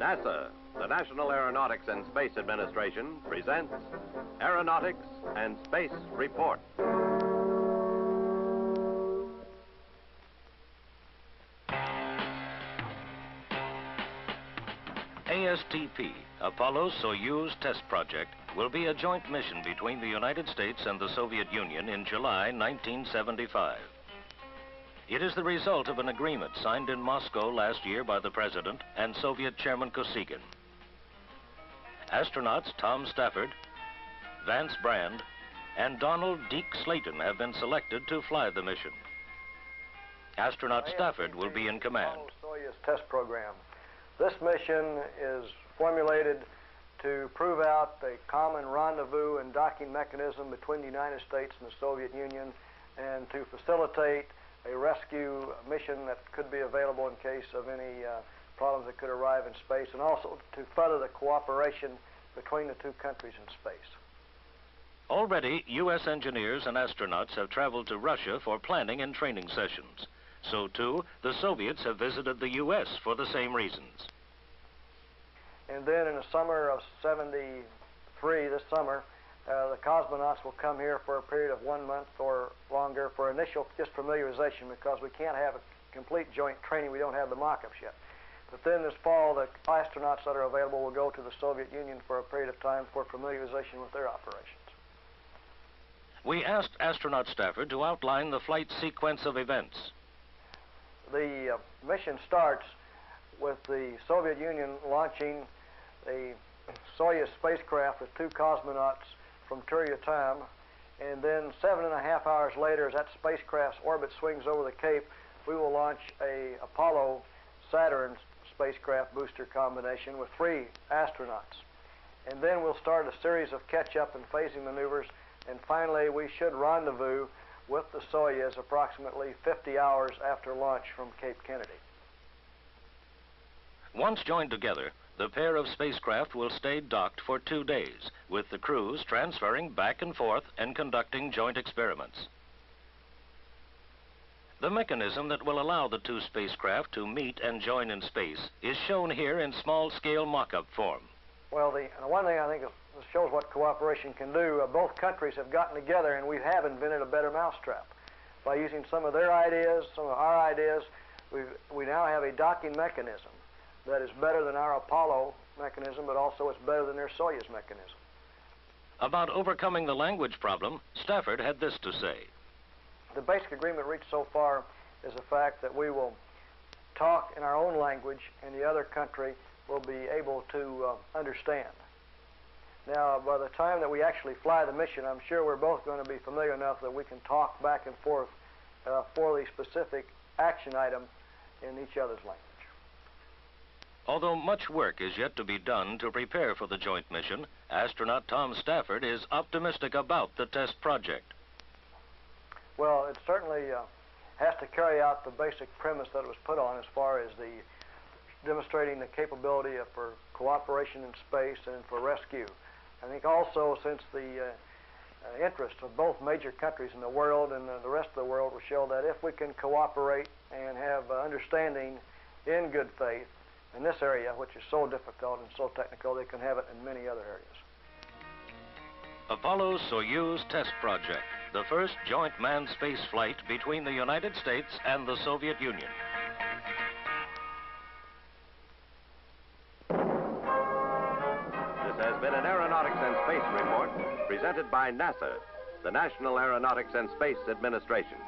NASA, the National Aeronautics and Space Administration, presents Aeronautics and Space Report. ASTP, Apollo-Soyouz Test Project, will be a joint mission between the United States and the Soviet Union in July 1975. It is the result of an agreement signed in Moscow last year by the President and Soviet Chairman Kossyguine. Astronauts Tom Stafford, Vance Brand, and Deke Slayton have been selected to fly the mission. Astronaut Stafford will be in command. Apollo-Soyouz test program. This mission is formulated to prove out the common rendezvous and docking mechanism between the United States and the Soviet Union, and to facilitate a rescue mission that could be available in case of any problems that could arrive in space, and also to further the cooperation between the two countries in space. Already, U.S. engineers and astronauts have traveled to Russia for planning and training sessions. So, too, the Soviets have visited the U.S. for the same reasons. And then in the summer of '73, this summer, the cosmonauts will come here for a period of 1 month or longer for initial just familiarization, because we can't have a complete joint training. We don't have the mock-ups yet. But then this fall, the astronauts that are available will go to the Soviet Union for a period of time for familiarization with their operations. We asked astronaut Stafford to outline the flight sequence of events. The mission starts with the Soviet Union launching the Soyuz spacecraft with 2 cosmonauts from Turyatam, and then 7.5 hours later, as that spacecraft's orbit swings over the Cape, we will launch a Apollo-Saturn spacecraft booster combination with 3 astronauts. And then we'll start a series of catch-up and phasing maneuvers, and finally we should rendezvous with the Soyuz approximately 50 hours after launch from Cape Kennedy. Once joined together, the pair of spacecraft will stay docked for 2 days, with the crews transferring back and forth and conducting joint experiments. The mechanism that will allow the 2 spacecraft to meet and join in space is shown here in small-scale mock-up form. Well, the one thing I think shows what cooperation can do, both countries have gotten together and we have invented a better mousetrap. By using some of their ideas, some of our ideas, we now have a docking mechanism that is better than our Apollo mechanism, but also it's better than their Soyuz mechanism. About overcoming the language problem, Stafford had this to say. The basic agreement reached so far is the fact that we will talk in our own language and the other country will be able to understand. Now, by the time that we actually fly the mission, I'm sure we're both going to be familiar enough that we can talk back and forth for the specific action item in each other's language. Although much work is yet to be done to prepare for the joint mission, astronaut Tom Stafford is optimistic about the test project. Well, it certainly has to carry out the basic premise that it was put on, as far as the demonstrating the capability for cooperation in space and for rescue. I think also, since the interest of both major countries in the world and the rest of the world will show that if we can cooperate and have understanding in good faith in this area, which is so difficult and so technical, they can have it in many other areas. Apollo-Soyouz Test Project, the first joint manned space flight between the United States and the Soviet Union. This has been an Aeronautics and Space Report presented by NASA, the National Aeronautics and Space Administration.